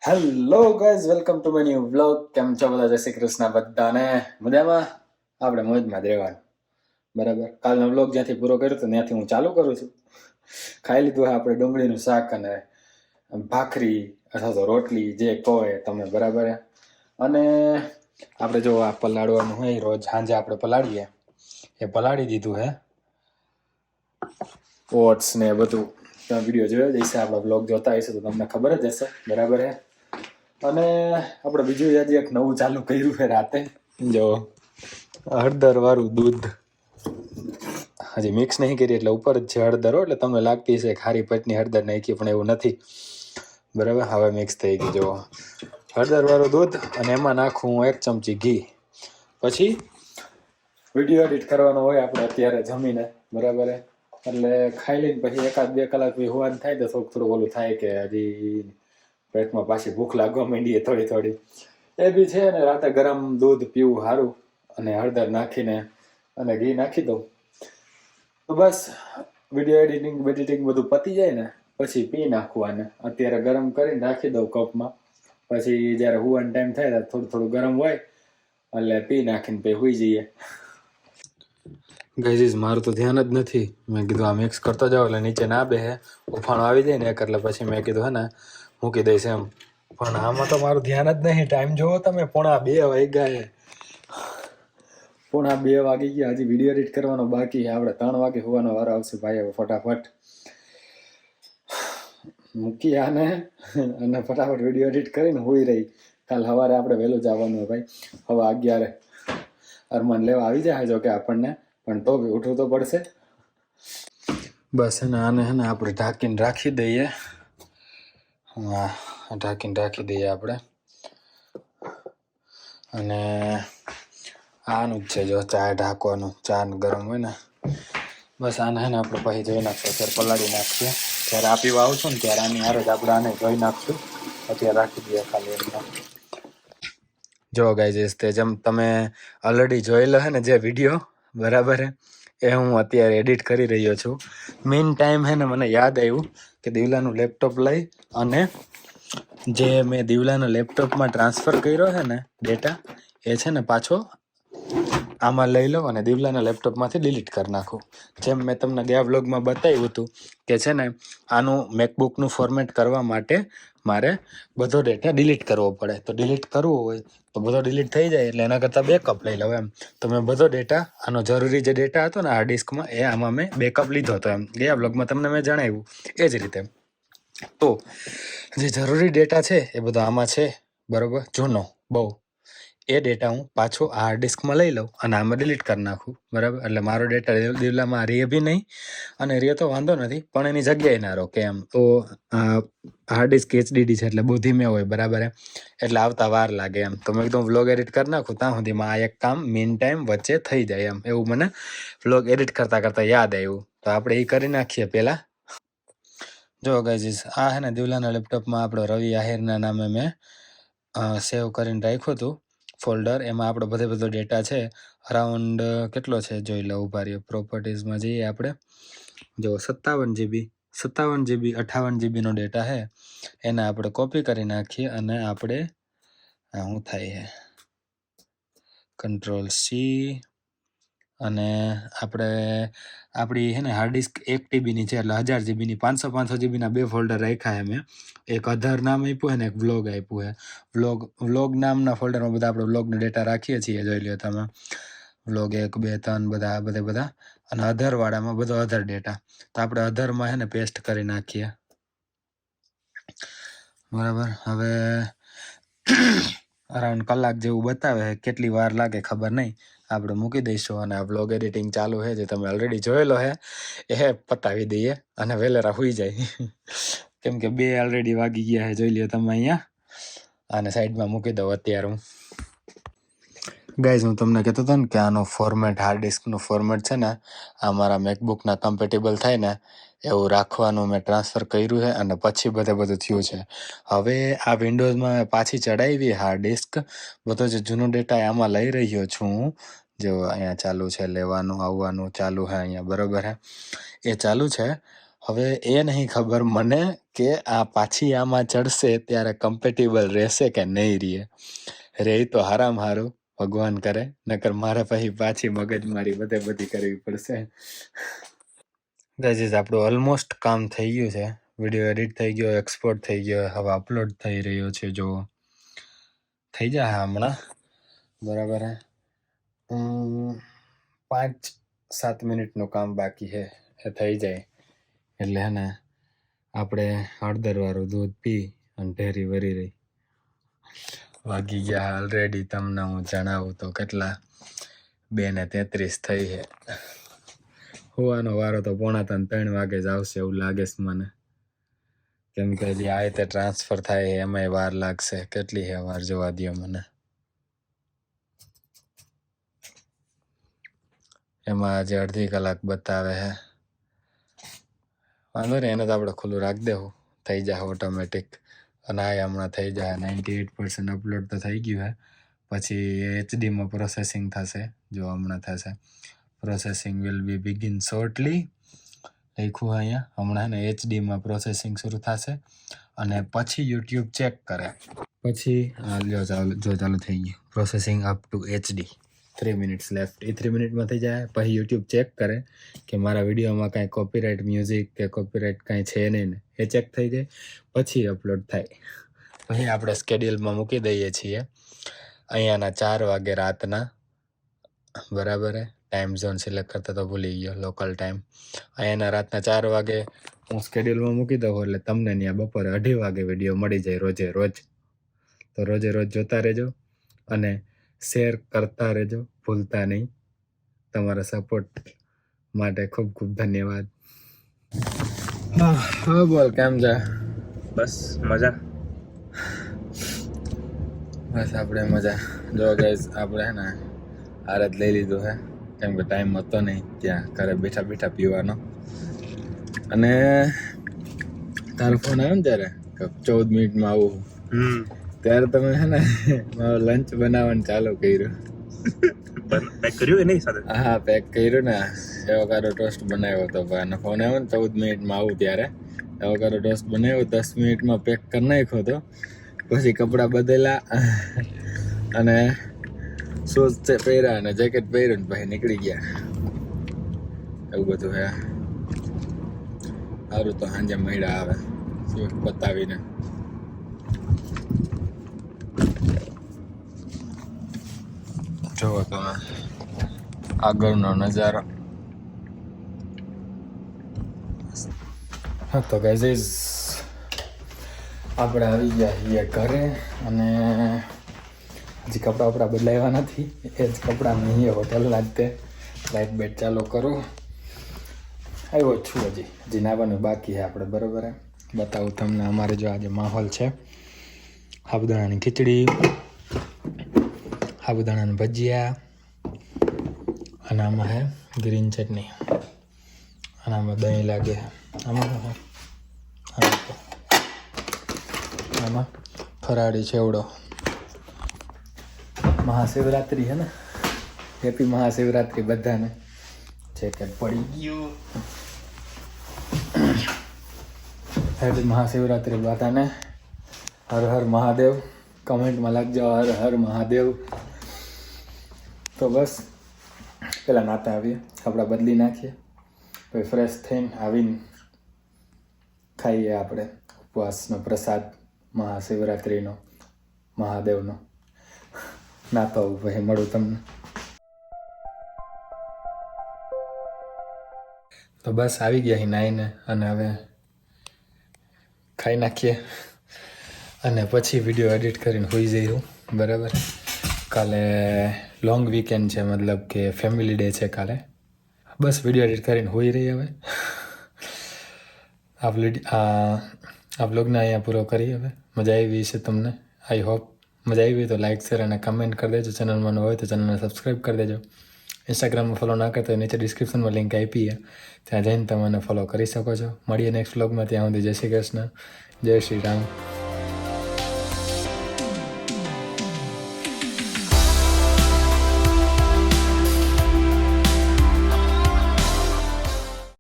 Hello guys, welcome to my new vlog. કેમ છો બધા? જય શ્રી કૃષ્ણ બધાને. મજામાં? આપણે મોજમાં જ રહેવાનું, બરાબર. કાલનો વ્લોગ જ્યાંથી પૂરો કર્યો હતો ત્યાંથી હું ચાલુ કરું છું. ખાઈ લીધું હોય આપણે ડુંગળીનું શાક અને ભાખરી અથવા તો રોટલી, જે કહો એ તમે, બરાબર. અને આપણે જો આ પલાળવાનું હોય રોજ સાંજે આપણે પલાળીએ, એ પલાળી દીધું હે ઓટ્સ ને બધું. તમે વિડીયો જોયો જ હશે, આપણા વ્લોગ જોતા હશે તો તમને ખબર જ હશે, બરાબર હે. અને આપણે બીજું આજે એક નવું ચાલુ કર્યું છે રાતે. જો હળદર વાળું દૂધ હજી મિક્સ નહીં કરી, એટલે ઉપર જ છે હળદર, એટલે તમને લાગતી છે ખારી પટની હળદર નાખી, પણ એવું નથી, બરાબર. હવે મિક્સ થઈ ગઈ. જો હળદર વાળું દૂધ, અને એમાં નાખું 1 ચમચી ઘી. પછી વિડીયો એડિટ કરવાનો હોય આપણે અત્યારે જમીને, બરાબર. એટલે ખાઈ લઈને પછી 1-2 કલાક હોવાનું થાય તો થોડું ઓલું થાય કે હજી પેટમાં પાછી ભૂખ લાગવા માંડીએ થોડી થોડી. એ બી છે ને, રાતે ગરમ દૂધ પીવું સારું, અને હળદર નાખીને અને ઘી નાખી દઉં તો બસ વિડીયો એડિટિંગ બધું પતી જાય ને પછી પી નાખવાને. અત્યારે ગરમ કરીને રાખી દઉં કપમાં, પછી જ્યારે હુવાનો ટાઈમ થાય ત્યારે થોડું થોડું ગરમ હોય એટલે પી નાખીને પછી હુઈ જઈએ. ગાઈઝ, મારું તો ધ્યાન જ નથી. મેં કીધું આ મિક્સ કરતો જાવ એટલે નીચે ના બેહે, ઉફાણો આવી જાય ને એક, એટલે પછી મેં કીધું હે ને મૂકી દઈશ એમ. પણ આમાં તો મારું ધ્યાન જ નહીં. ટાઈમ જોવો તમે, 1:30 વાગ્યા. 1:30 વાગી ગયા, હજી વિડીયો એડિટ કરવાનો બાકી. આપણે 3 વાગે હોવાનો વારો આવશે ભાઈ. હવે ફટાફટ મૂકી આને અને ફટાફટ વિડીયો એડિટ કરીને હોઈ રહી. કાલ સવારે આપણે વહેલું જવાનું ભાઈ. હવે 11 અરમાન લેવા આવી જાય જો કે આપણને, પણ તો બી ઉઠવું તો પડશે. બસ હે ને આને હે ને આપણે ઢાંકીને રાખી દઈએ. હા, ઢાંકીને રાખી દઈએ આપણે. અને આનું જ છે જો ચા ઢાંકવાનું, ચા ગરમ હોય ને. બસ આને હે ને આપણે પછી ધોઈ નાખીએ, અત્યારે પલાળી નાખીએ. જ્યારે આ પીવા આવશું ને ત્યારે આની હારે જ આપણે આને ધોઈ નાખશું. અત્યારે રાખી દઈએ ખાલી એમને. જો ગાઈઝ, તે જેમ તમે ઓલરેડી જોયેલો હે ને જે વિડીયો, બરાબર હે, એ હું અત્યારે એડિટ કરી રહ્યો છું. મેઇન ટાઈમ હે ને મને યાદ આવ્યું કે દિવલાનું લેપટોપ લઈ અને જે મેં દિવલાના લેપટોપમાં ટ્રાન્સફર કર્યો છે ને ડેટા, એ છે ને પાછો આમાં લઈ લો અને દિવલાના લેપટોપમાંથી ડિલીટ કરી નાખું. જેમ મેં તમને ગયા વ્લોગમાં બતાવ્યું હતું કે છે ને આનું મેકબુકનું ફોર્મેટ કરવા માટે મારે બધો ડેટા ડિલીટ કરવો પડે. તો ડિલીટ કરવો હોય તો બધો ડિલીટ થઈ જાય, એટલે એના કરતાં બેકઅપ લઈ લઉં એમ. તો મેં બધો ડેટા, આનો જરૂરી જે ડેટા હતો ને હાર્ડ ડિસ્કમાં, એ આમાં મેં બેકઅપ લીધો હતો એમ. ગયા વ્લોગમાં તમને મેં જણાવ્યું એ જ રીતે. તો જે જરૂરી ડેટા છે એ બધો આમાં છે, બરાબર, જૂનો બહુ. એ ડેટા હું પાછો આ હાર્ડ ડિસ્કમાં લઈ લઉં અને આમાં ડિલીટ કરી નાખું, બરાબર. એટલે મારો ડેટા દિવલામાં રહે બી નહીં, અને રહે તો વાંધો નથી, પણ એની જગ્યાએ ના રોકે એમ. તો હાર્ડ ડિસ્ક HDD છે એટલે બહુ ધીમે હોય, બરાબર. એટલે આવતા વાર લાગે એમ. તો મેં એકદમ વ્લોગ એડિટ કરી નાખું ત્યાં સુધીમાં આ એક કામ મીન ટાઈમ વચ્ચે થઈ જાય એમ. એવું મને વ્લોગ એડિટ કરતાં કરતાં યાદ આવ્યું, તો આપણે એ કરી નાખીએ પહેલાં. જો ગાઈઝ, આ હે ને દિવલાના લેપટોપમાં આપણો રવિ આહિરના નામે મેં સેવ કરીને રાખ્યું હતું ફોલ્ડર. એમાં આપણો બધો ડેટા છે. અરાઉન્ડ કેટલો છે જોઈ લો, ઉભા રહ્યો. પ્રોપર્ટીઝમાં જઈએ આપણે. જો 57 GB 58 GB નો ડેટા છે. એને આપણે કોપી કરી નાખીએ અને આપણે શું થાય છે, Ctrl+C, અને આપણે આપણી હે ને હાર્ડ ડિસ્ક 1 TBની છે, એટલે 1000 GBની 500 GBના 2 ફોલ્ડર રાખ્યા છે મેં. એક અધર નામ આપ્યું છે ને એક વ્લોગ આપ્યું છે. વ્લોગ નામના ફોલ્ડરમાં બધા આપણે વ્લોગનો ડેટા રાખીએ છીએ, જોઈ લો તમે. વ્લોગ 1, 2, 3 બધા. અને અધરવાળામાં બધો અધર ડેટા. તો આપણે અધરમાં છે ને પેસ્ટ કરી નાખીએ, બરાબર. હવે અરાઉન્ડ કલાક જેવું બતાવે, કેટલી વાર લાગે ખબર નહીં. આપણે મૂકી દઈશું અને આ વ્લોગ એડિટિંગ ચાલુ છે, જે તમે ઓલરેડી જોયેલો છે, એ પતાવી દઈએ અને વેલેરા હોઈ જાય. કેમ કે 2 ઓલરેડી વાગી ગયા છે, જોઈ લો તમે અહીંયા. આને સાઈડમાં મૂકી દઉં અત્યારે હું. ગાઈઝ, હું તમને કહેતો હતો ને કે આનો ફોર્મેટ, હાર્ડ ડિસ્કનું ફોર્મેટ છે ને, આ મારા મેકબુકના કમ્પેટેબલ થાય ને એવું રાખવાનું મેં ટ્રાન્સફર કર્યું છે, અને પછી બધું થયું છે. હવે આ વિન્ડોઝમાં પાછી ચડાવી હાર્ડ ડિસ્ક, બધો જે જૂનો ડેટા આમાં લઈ રહ્યો છું. જો અહીંયા ચાલુ છે, લેવાનું આવવાનું ચાલુ છે અહીંયા, બરાબર છે, એ ચાલુ છે. હવે એ નહીં ખબર મને કે આ પાછી આમાં ચડશે ત્યારે કમ્પેટેબલ રહેશે કે નહીં રહે તો હારામ હારું ભગવાન કરે, નકર મારે પછી પાછી મગજમારી બધી કરવી પડશે. ગાઈઝ આપણું ઓલમોસ્ટ કામ થઈ ગયું છે. વિડીયો એડિટ થઈ ગયો, એક્સપોર્ટ થઈ ગયો, હવે અપલોડ થઈ રહ્યો છે. જો થઈ જાય હમણાં બરાબર હે. 5-7 મિનિટનું કામ બાકી છે, એ થઈ જાય એટલે હે ને આપણે હળદરવાળું દૂધ પી અને ઢેરી વરી રહી. વાગી ગયા ઓલરેડી, તમને હું જણાવું તો કેટલા 2:33 થઈ છે. હોવાનો વારો તો 2:45-3 વાગે જ આવશે એવું લાગે છે મને, કેમ કે હજી આ રીતે ટ્રાન્સફર થાય એમાંય વાર લાગશે. કેટલી છે વાર જોવા દો મને. એમાં આજે અડધી કલાક બતાવે છે. વાંધો નહીં, એને તો આપણે ખુલ્લું રાખી દેવું, થઈ જાય ઓટોમેટિક. અને આ હમણાં થઈ જાય 98% અપલોડ તો થઈ ગયું છે. પછી એચડીમાં પ્રોસેસિંગ થશે. જો હમણાં થશે, processing will be begin shortly લખ્યું અહીંયા. હમણાં ને એચડીમાં પ્રોસેસિંગ શરૂ થશે અને પછી યુટ્યુબ ચેક કરે. પછી જો ચાલુ થઈ ગયું processing up to HD. 3 minutes left. એ 3 મિનિટમાં થઈ જાય. પછી યુટ્યુબ ચેક કરે કે મારા વિડીયોમાં કાંઈ કોપીરાઇટ મ્યુઝિક કે કોપીરાઇટ કાંઈ છે નહીં ને, એ ચેક થઈ જાય. પછી અપલોડ થાય. પછી આપણે સ્કેડ્યુલમાં મૂકી દઈએ છીએ અહીંયાના 4 વાગે રાતના, બરાબર હે. ટાઈમ ઝોન સિલેક્ટ કરતા તો ભૂલી ગયો, લોકલ ટાઈમ. અહીંયાના રાતના 4 વાગે હું સ્કેડ્યુલમાં મૂકી દઉં એટલે તમને ત્યાં બપોરે 2:30 વાગે વિડીયો મળી જાય રોજે રોજ. તો રોજે રોજ જોતા રહેજો અને શેર કરતા રહેજો, ભૂલતા નહીં. તમારા સપોર્ટ માટે ખૂબ ખૂબ ધન્યવાદ. હા બોલ, કેમ છે? બસ મજા. બસ આપણે મજા. જો ગાઈઝ આપણે હે ને હાર જ લઈ લીધું છે, કેમ કે ટાઈમ હતો નહીં ત્યાં ઘરે બેઠા બેઠા પીવાનો. અને તારો ફોન આવ્યો ને ત્યારે 14 મિનિટમાં આવું, ત્યારે તમે હે ને મારો લંચ બનાવવાનું ચાલુ કર્યું. પેક કર્યું કે નહીં સાથે? હા, પેક કર્યું ને. એવોકાડો ટોસ્ટ બનાવ્યો હતો. અને ફોન આવ્યો ને 14 મિનિટમાં આવું ત્યારે એવોકાડો ટોસ્ટ બનાવ્યો. 10 મિનિટમાં પેક કરી નાખ્યો હતો. પછી કપડાં બદલ્યા અને શૂઝ પહેર્યા અને જેકેટ પહેર્યું ને પછી નીકળી ગયા. એવું બધું હે. સારું તો સાંજે મળ્યા આવે બતાવીને. જોવો તમે આગળનો નજારો. હા તો ગાઈઝ આપણે આવી ગયા છીએ ઘરે અને હજી કપડાં બદલાવ્યા નથી. એ જ કપડાં નહીં હોટલના જ તે. લાઇટ બેટ ચાલુ કરું. આવ્યો છું હજી નાવાનું બાકી છે આપણે, બરાબર હે. બતાવું તમને અમારે જો આજે માહોલ છે. સાબુદાણાની ખીચડી, સાબુદાણાના ભજીયા, અને આમાં હે ગ્રીન ચટણી, અને આમાં દહીં લાગે. આમાં ફરાળી છેવડો. મહાશિવરાત્રિ છે ને, હેપી મહાશિવરાત્રિ બધાને. જેકેટ પડી ગયું. હેપી મહાશિવરાત્રિ બધાને. હર હર મહાદેવ. કમેન્ટમાં લાગજો હર હર મહાદેવ. તો બસ પેલા નાતા આવીએ, કપડાં બદલી નાખીએ, પછી ફ્રેશ થઈને આવીને ખાઈએ આપણે ઉપવાસનો પ્રસાદ મહાશિવરાત્રિનો, મહાદેવનો. નાતો આવું પછી મળું તમને. તો બસ આવી ગયા અહીં નાઈને, અને હવે ખાઈ નાખીએ અને પછી વિડીયો એડિટ કરીને હોઈ જઈશું, બરાબર. કાલે લોંગ વીકેન્ડ છે, મતલબ કે ફેમિલી ડે છે કાલે. બસ વિડીયો એડિટ કરીને હોઈ રહી. હવે આ બ્લોગને અહીંયા પૂરો કરી. હવે મજા આવી છે તમને, આઈ હોપ. મજા આવી તો લાઇક, શેર અને કમેન્ટ કરી દેજો. ચેનલમાં ન હોય તો ચેનલને સબસ્ક્રાઈબ કરી દેજો. ઇન્સ્ટાગ્રામમાં ફોલો ના કરતા નીચે ડિસ્ક્રિપ્શનમાં લિંક આપી છે, ત્યાં જઈને તમે મને ફોલો કરી શકો છો. મળીએ નેક્સ્ટ વ્લોગમાં. ત્યાં સુધી જય શ્રી કૃષ્ણ, જય શ્રી રામ.